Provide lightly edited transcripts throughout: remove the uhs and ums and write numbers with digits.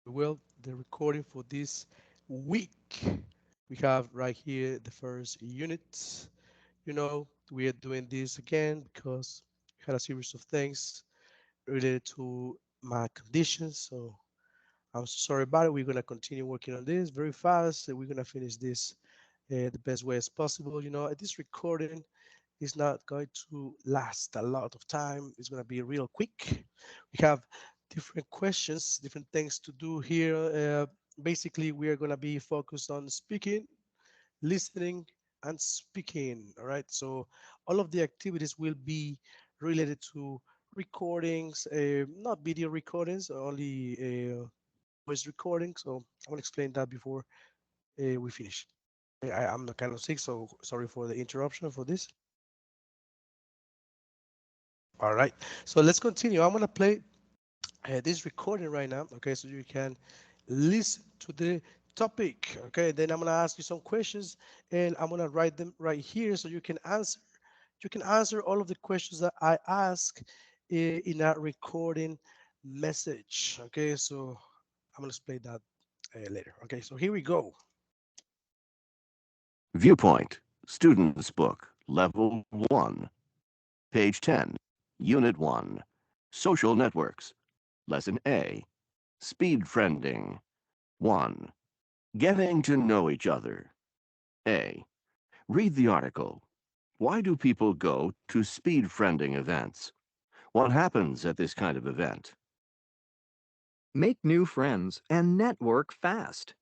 Well, the recording for this week, we have right here the first unit. We are doing this again because we had a series of things related to my conditions. So I'm sorry about it. We're gonna continue working on this very fast. We're gonna finish this the best way as possible. This recording is not going to last a lot of time. It's going to be real quick. We have different questions, different things to do here. Basically, we are going to be focused on speaking, listening, and speaking. All right. So all of the activities will be related to recordings, not video recordings, only voice recordings. So I want to explain that before we finish. I'm kind of sick, so sorry for the interruption for this. All right, so let's continue. I'm gonna play this recording right now, okay, so you can listen to the topic, okay. Then I'm gonna ask you some questions, and I'm gonna write them right here so you can answer. You can answer all of the questions that I ask in that recording message, okay. So I'm gonna explain that later. Okay, so here we go. Viewpoint, Student's Book, Level 1, Page 10, Unit 1, Social Networks, Lesson A, Speed Friending. 1. Getting to know each other. A. Read the article. Why do people go to speed friending events? What happens at this kind of event? Make new friends and network fast.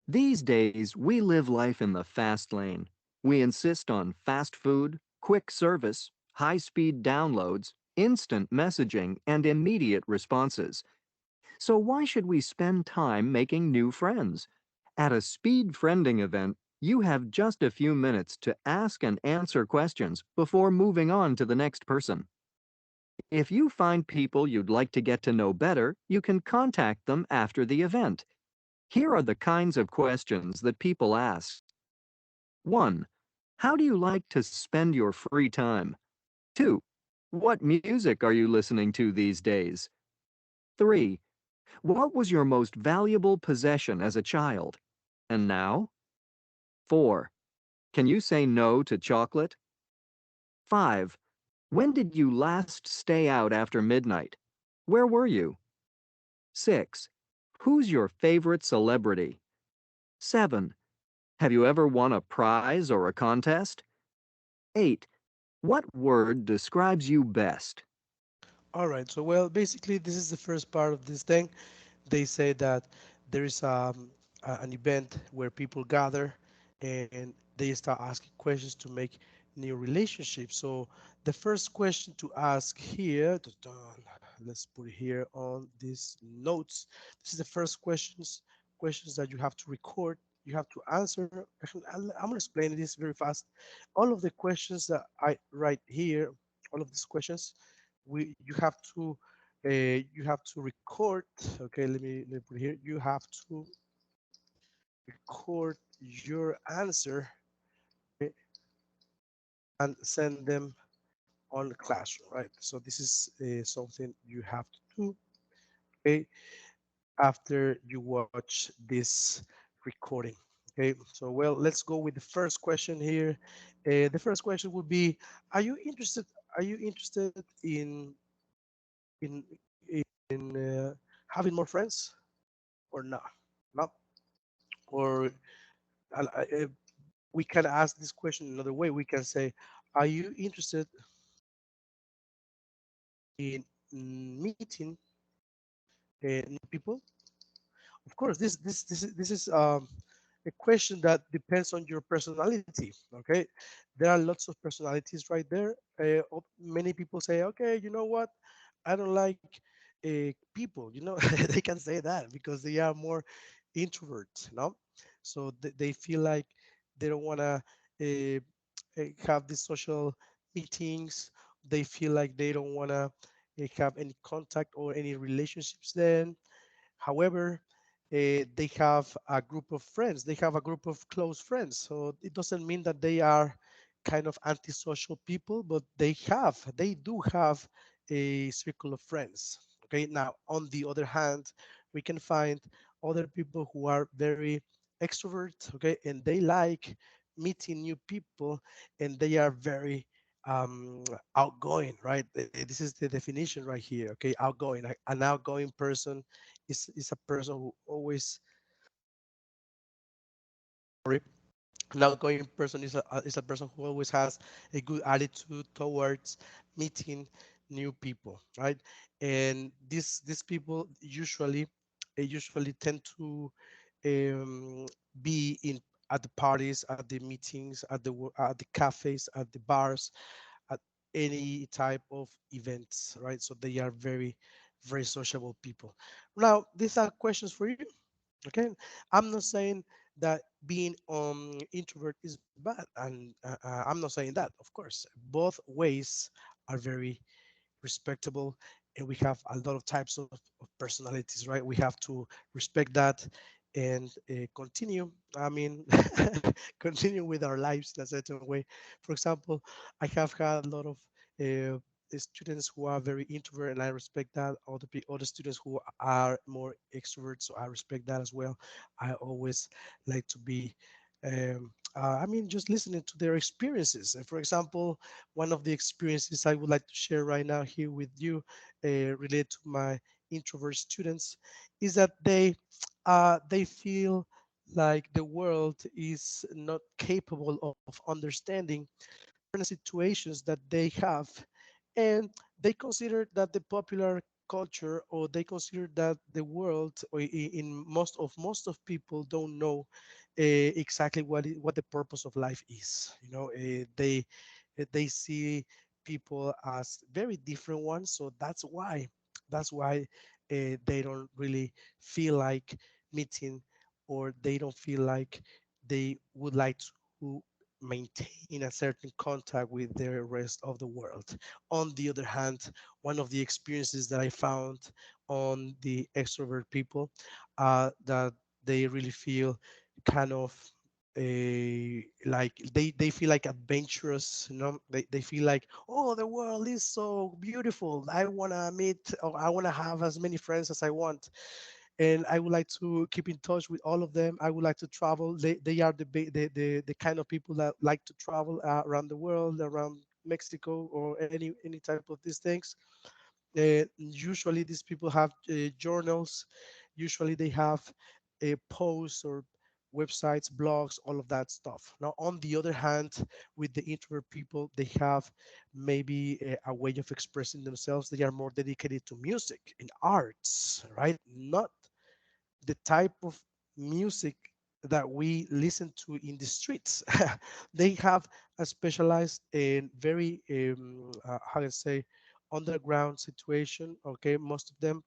These days, we live life in the fast lane. We insist on fast food, quick service, high-speed downloads, instant messaging, and immediate responses. So why should we spend time making new friends? At a speed friending event, you have just a few minutes to ask and answer questions before moving on to the next person. If you find people you'd like to get to know better, you can contact them after the event. Here are the kinds of questions that people ask. 1. How do you like to spend your free time? 2. What music are you listening to these days? 3. What was your most valuable possession as a child? And now? 4. Can you say no to chocolate? 5. When did you last stay out after midnight? Where were you? 6. Who's your favorite celebrity? 7. Have you ever won a prize or a contest? 8. What word describes you best? All right, so well, basically, this is the first part of this thing. They say that there is an event where people gather and they start asking questions to make new relationships. So the first question to ask here, let's put it here on these notes. This is the first questions that you have to record. You have to answer. Actually, I'm going to explain this very fast. All of the questions that I write here, all of these questions, we you have to record. Okay, let me put it here. You have to record your answer, okay, and send them on the classroom, right? So this is something you have to do, okay, after you watch this recording. Okay, so well, let's go with the first question here. The first question would be: Are you interested? Are you interested in having more friends or not? No, or we can ask this question another way. We can say, are you interested in meeting new people? Of course, this is a question that depends on your personality. Okay, there are lots of personalities right there. Many people say, okay, you know what? I don't like people. They can say that because they are more introverts. No, so they feel like they don't want to have these social meetings. They feel like they don't want to have any contact or any relationships then. However, they have a group of friends. They have a group of close friends. So it doesn't mean that they are kind of antisocial people, but they do have a circle of friends. Okay. Now, on the other hand, we can find other people who are very extrovert, okay, and they like meeting new people, and they are very outgoing, right? This is the definition right here, okay? Outgoing. An outgoing person is a person who always, sorry, an outgoing person is a person who always has a good attitude towards meeting new people, right? And these people usually tend to um, be in at the parties, at the meetings, at the cafes, at the bars, at any type of events, right? So they are very sociable people. Now, these are questions for you. Okay, I'm not saying that being introvert is bad, and I'm not saying that. Of course, both ways are very respectable, and we have a lot of types of personalities, right? We have to respect that and continue. I mean, continue with our lives in a certain way. For example, I have had a lot of uh, students who are very introvert, and I respect that. Other students who are more extroverts, so I respect that as well. I always like to be. I mean, just listening to their experiences. For example, one of the experiences I would like to share right now here with you, related to my introvert students, is that they feel like the world is not capable of understanding different situations that they have, and they consider that the popular culture, or they consider that the world, or in most of people don't know exactly what the purpose of life is. They see people as very different ones, so that's why they don't really feel like meeting, or they don't feel like they would like to maintain a certain contact with the rest of the world. On the other hand, one of the experiences that I found on the extrovert people, that they really feel kind of like they feel like adventurous. They feel like, oh, the world is so beautiful, I want to meet, or I want to have as many friends as I want, and I would like to keep in touch with all of them. I would like to travel. They are the kind of people that like to travel around the world, around Mexico, or any type of these things. Usually, these people have journals. Usually, they have posts or websites, blogs, all of that stuff. Now, on the other hand, with the introvert people, they have maybe a way of expressing themselves. They are more dedicated to music and arts, right? Not the type of music that we listen to in the streets. They have a specialized and very, how can I say, underground situation. Okay, most of them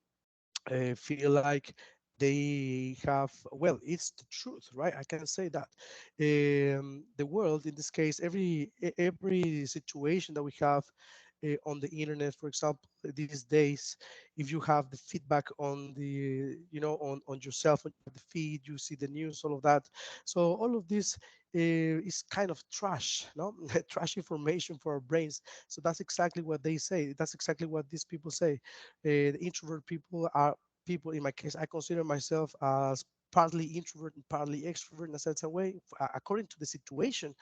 feel like they have, well, it's the truth, right? I can say that the world, in this case, every situation that we have on the internet, for example, these days, if you have the feedback on the, on yourself, on the feed, you see the news, all of that. So all of this is kind of trash, no? Trash information for our brains. So that's exactly what they say. That's exactly what these people say. The introvert people are people, in my case, I consider myself as partly introvert and partly extrovert in a certain way. According to the situation,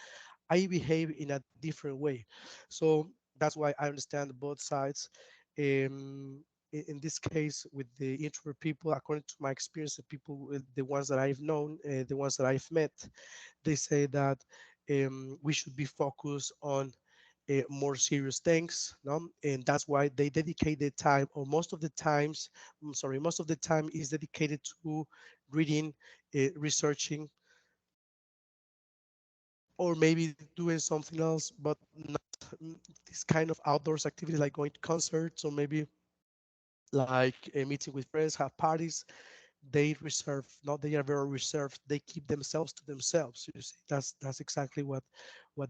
I behave in a different way. So that's why I understand both sides. In this case, with the introvert people, according to my experience, the people, the ones that I've known, the ones that I've met, they say that we should be focused on more serious things, no? And that's why they dedicate their time, or most of the times, sorry, most of the time is dedicated to reading, researching, or maybe doing something else, but not this kind of outdoors activity like going to concerts, or maybe like meeting with friends, have parties. They reserve, not they are very reserved. They keep themselves to themselves. You see, that's exactly what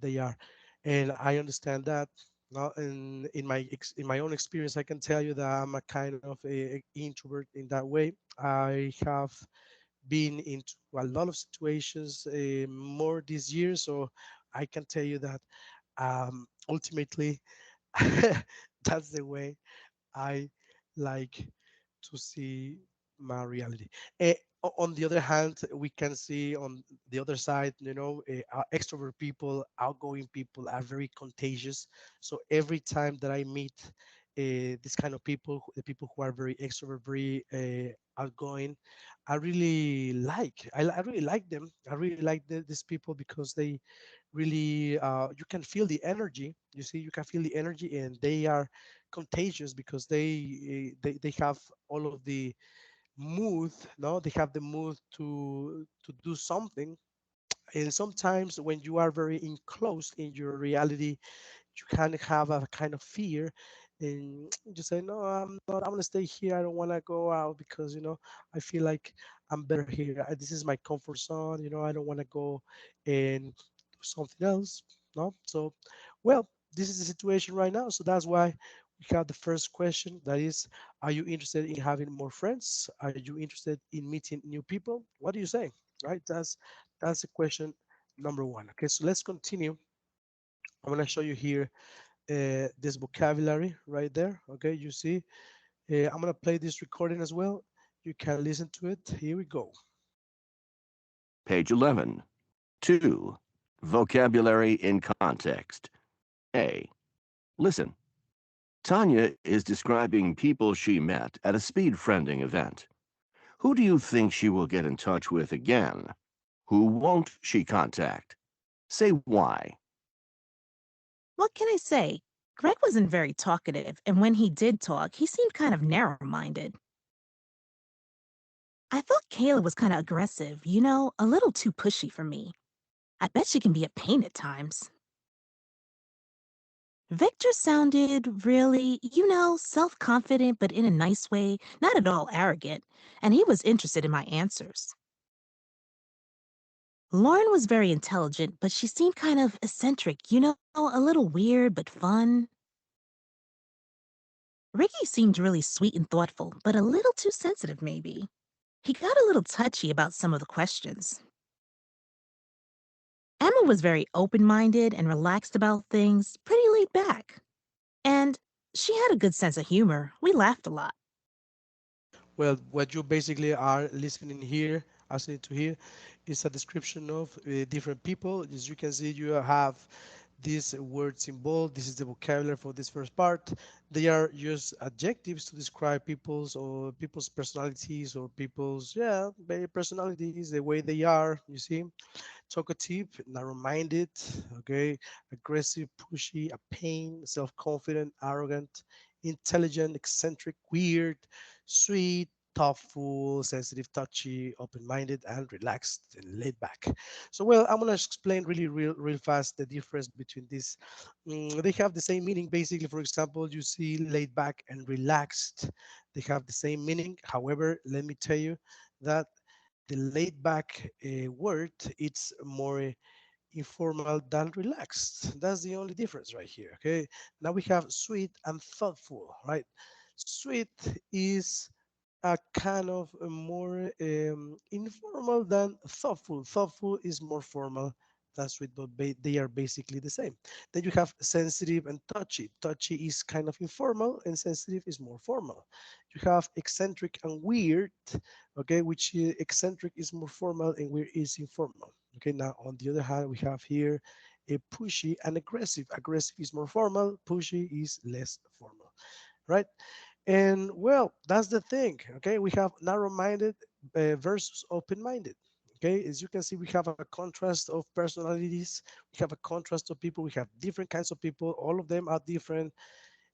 they are, and I understand that. Now, in my own experience, I can tell you that I'm a kind of a introvert in that way. I have been into a lot of situations more this year, so I can tell you that ultimately that's the way I like to see my reality. Eh, on the other hand, we can see on the other side, extrovert people, outgoing people are very contagious. So every time that I meet this kind of people, the people who are very extrovert, very outgoing, I really like them. I really like these people because they really, you can feel the energy. You see, you can feel the energy, and they are contagious because they have all of the mood. No, they have the mood to do something. And sometimes when you are very enclosed in your reality, you can have a kind of fear, and you say, no, I'm not, I want to stay here, I don't want to go out because I feel like I'm better here. This is my comfort zone. I don't want to go and do something else. No, so well, this is the situation right now, so that's why we have the first question, that is, are you interested in having more friends? Are you interested in meeting new people? What do you say? Right, that's the question number one. Okay, so let's continue. I'm going to show you here this vocabulary right there. Okay, you see, I'm gonna play this recording as well. You can listen to it. Here we go. Page 11. 2. Vocabulary in context. A. Listen. Tanya is describing people she met at a speed friending event. Who do you think she will get in touch with again? Who won't she contact? Say why. What can I say? Greg wasn't very talkative, and when he did talk, he seemed kind of narrow minded. I thought Kayla was kind of aggressive, a little too pushy for me. I bet she can be a pain at times. Victor sounded really, self confident, but in a nice way, not at all arrogant, and he was interested in my answers. Lauren was very intelligent, but she seemed kind of eccentric, a little weird but fun. Ricky seemed really sweet and thoughtful, but a little too sensitive, maybe. He got a little touchy about some of the questions. Emma was very open minded and relaxed about things, pretty laid back. And she had a good sense of humor. We laughed a lot. Well, what you basically are listening here, listening to here, is a description of different people. As you can see, you have these words in bold. This is the vocabulary for this first part. They are just adjectives to describe people's personalities, or people's, yeah, personalities, the way they are. You see, talkative, narrow-minded, okay, aggressive, pushy, a pain, self-confident, arrogant, intelligent, eccentric, weird, sweet, thoughtful, sensitive, touchy, open-minded, and relaxed and laid back. So, well, I'm gonna explain really, real fast the difference between these. They have the same meaning. Basically, for example, you see laid back and relaxed. They have the same meaning. However, let me tell you that the laid back word, it's more informal than relaxed. That's the only difference right here. Okay, now we have sweet and thoughtful, right? Sweet is a kind of a more informal than thoughtful. Thoughtful is more formal than sweet, but they are basically the same. Then you have sensitive and touchy. Touchy is kind of informal, and sensitive is more formal. You have eccentric and weird, okay, which eccentric is more formal and weird is informal. Okay, now on the other hand, we have here a pushy and aggressive. Aggressive is more formal, pushy is less formal, right? And well, that's the thing. Okay, we have narrow-minded versus open-minded. Okay, as you can see, we have a contrast of personalities. We have a contrast of people. We have different kinds of people. All of them are different,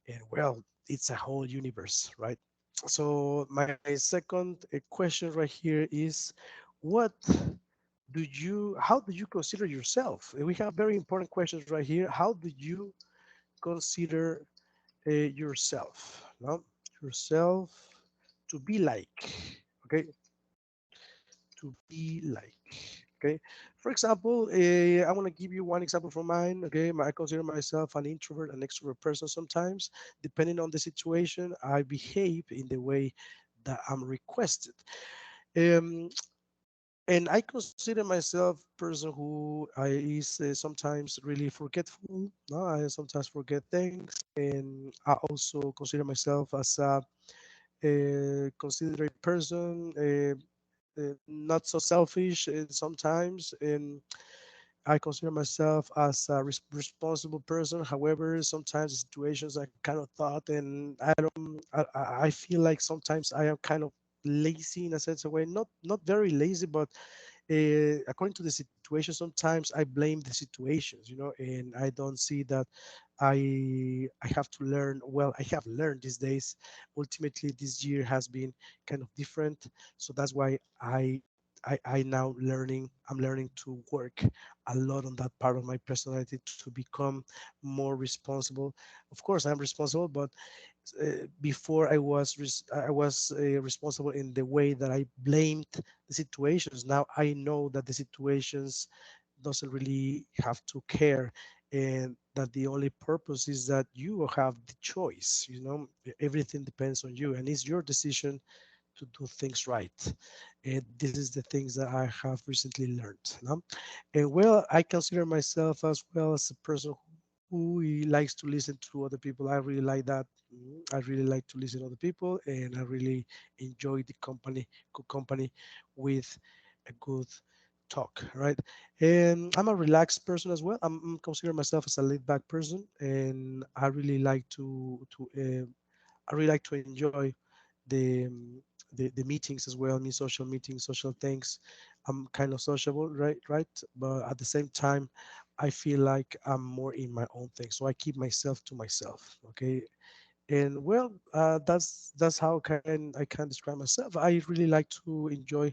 and well, it's a whole universe, right? So my second question right here is, what how do you consider yourself? We have very important questions right here. How do you consider yourself? No, yourself, to be like, okay, to be like, okay. For example, I want to give you one example from mine. Okay, I consider myself an introvert and extrovert person. Sometimes, depending on the situation, I behave in the way that I'm requested. Um, and I consider myself a person who is sometimes really forgetful. No, I sometimes forget things, and I also consider myself as considerate person, not so selfish sometimes, and I consider myself as a responsible person. However, sometimes the situations I kind of thought, and I don't, I feel like sometimes I am kind of lazy in a sense of way. Not very lazy, but according to the situation, sometimes I blame the situations, and I don't see that I have to learn. Well, I have learned these days. Ultimately, this year has been kind of different, so that's why I now learning. I'm learning to work a lot on that part of my personality to become more responsible. Of course, I'm responsible, but before I was responsible in the way that I blamed the situations. Now I know that the situations doesn't really have to care, and that the only purpose is that you have the choice. Everything depends on you, and it's your decision to do things right. And this is the things that I have recently learned. And well, I consider myself as well as a person who likes to listen to other people. I really like that. I really like to listen to other people, and I really enjoy the good company with a good talk, right? And I'm a relaxed person as well. I'm consider myself as a laid back person, and I really like to enjoy the the meetings as well. I mean, social meetings, social things. I'm kind of sociable, right, but at the same time I feel like I'm more in my own thing, so I keep myself to myself. Okay. And well, that's how I can describe myself. I really like to enjoy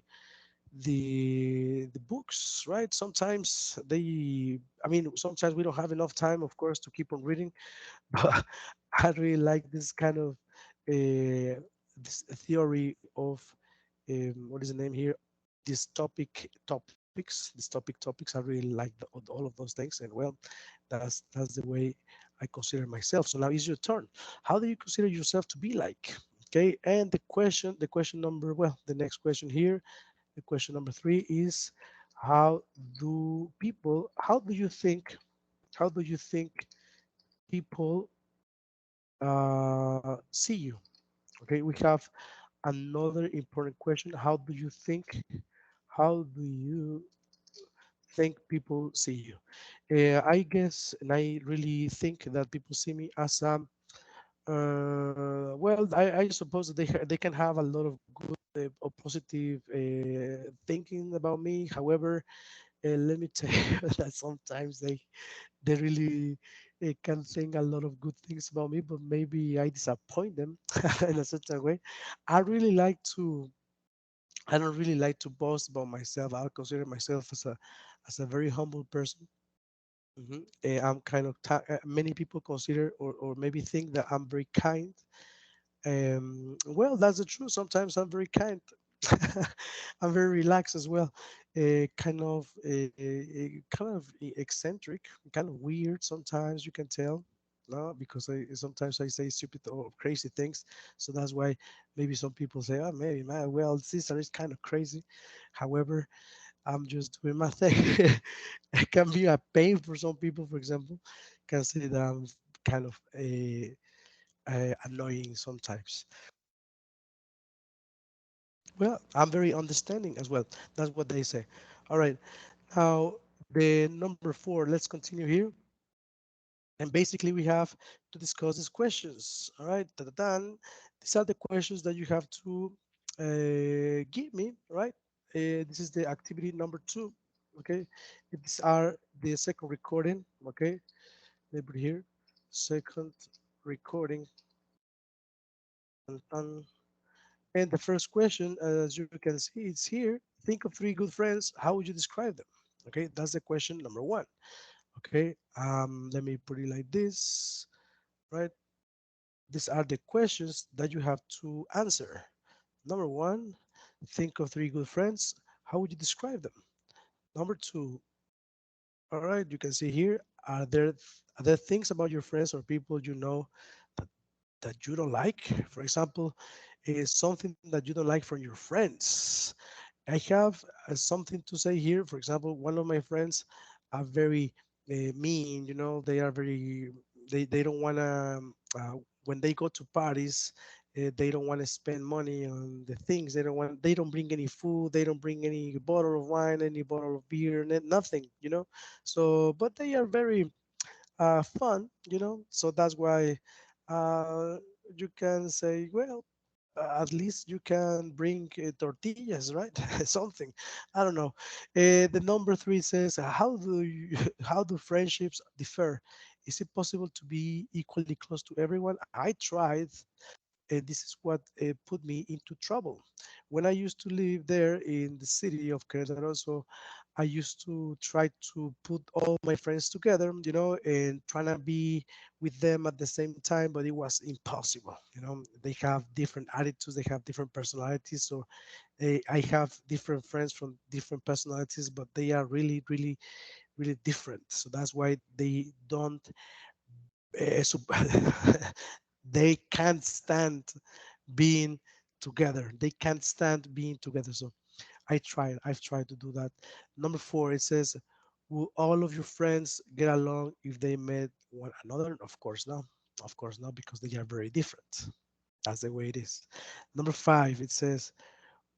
the books, right? Sometimes I mean, sometimes we don't have enough time, of course, to keep on reading. But I really like this kind of this theory of what is the name here? This topics. I really like all of those things, and well, that's the way I consider myself. So now is your turn. How do you consider yourself to be like? Okay, and the question number, well, the next question here, the question number three is, how how do you think, people see you? Okay, we have another important question. How do you think people see you? I guess, and I really think that people see me as well, I suppose that they can have a lot of good or positive thinking about me. However, let me tell you that sometimes they really can think a lot of good things about me, but maybe I disappoint them in a certain way. I really like to. I don't really like to boast about myself. I consider myself as a very humble person. I'm kind of many people consider or maybe think that I'm very kind. Well, that's the truth. Sometimes I'm very kind. I'm very relaxed as well. Kind of eccentric, kind of weird. Sometimes you can tell, no, because sometimes I say stupid or crazy things. So that's why maybe some people say, "Oh, maybe man, well, Caesar is kind of crazy." However, I'm just doing my thing. It can be a pain for some people. For example, can say that I'm kind of annoying sometimes. Well, I'm very understanding as well. That's what they say. All right. Now, the number four, let's continue here. And basically, we have to discuss these questions. All right. Da-da-dan. These are the questions that you have to give me, right? This is the activity number two. Okay. These are the second recording. Okay. Let me put here. Second recording. Dun, and the first question, as you can see, it's here. Think of three good friends. How would you describe them? Okay, that's the question number one. Okay, let me put it like this, right? These are the questions that you have to answer. Number one, think of three good friends. How would you describe them? Number two, all right, you can see here, are there things about your friends or people you know that, that you don't like? For example, is something that you don't like from your friends. I have something to say here. For example, one of my friends are very mean. They are very. They don't wanna when they go to parties. They don't want to spend money on the things. They don't bring any food. They don't bring any bottle of wine, any bottle of beer, nothing. So, but they are very fun. So that's why uh, you can say, well, at least you can bring tortillas, right? Something. I don't know. The number three says, how do you, how do friendships differ? Is it possible to be equally close to everyone? I tried. This is what put me into trouble. When I used to live there in the city of Querétaro, so I used to try to put all my friends together, and trying to be with them at the same time, but it was impossible. They have different attitudes, they have different personalities. So I have different friends from different personalities, but they are really, really, really different. So that's why they don't they can't stand being together. They can't stand being together. So I've tried to do that. Number four, it says, will all of your friends get along if they met one another? Of course not. Of course not, because they are very different. That's the way it is. Number five, it says,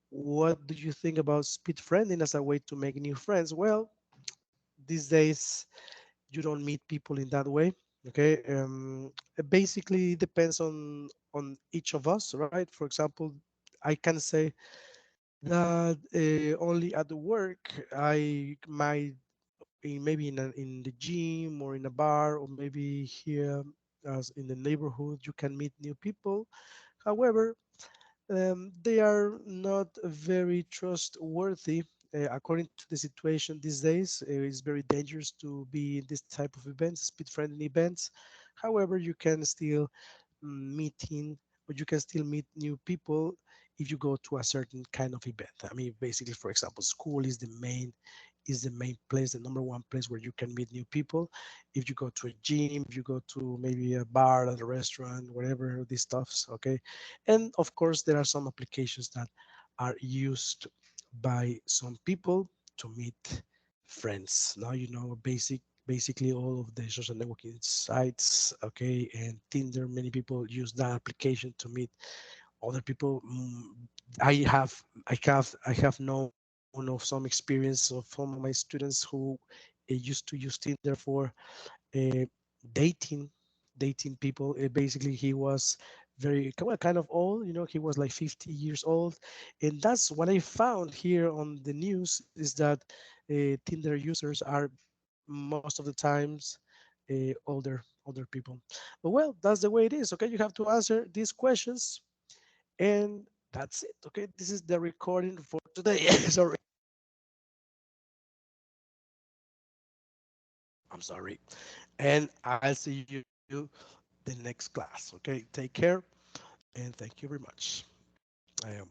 what do you think about speed friending as a way to make new friends? Well, these days you don't meet people in that way. Okay. It basically depends on each of us, right? For example, I can say that only at the work I might maybe in the gym or in a bar, or maybe here as in the neighborhood you can meet new people. However, they are not very trustworthy. According to the situation these days, it's very dangerous to be in this type of events, speed friendly events. However, you can still meeting, but you can still meet new people if you go to a certain kind of event. I mean, basically, for example, school is the main place, the number one place where you can meet new people. If you go to a gym, if you go to maybe a bar, at a restaurant, whatever these stuffs, okay. And of course, there are some applications that are used by some people to meet friends. Now basically all of the social networking sites, okay, and Tinder. Many people use that application to meet other people. I have known of some experience of some of my students who used to use Tinder for uh, dating dating people. Basically, he was very kind of old. He was like 50 years old, and that's what I found here on the news, is that Tinder users are most of the times older people. But well, that's the way it is. Okay, you have to answer these questions, and that's it. Okay, this is the recording for today. Sorry, I'm sorry, and I'll see you the next class. Okay, take care, and thank you very much. I am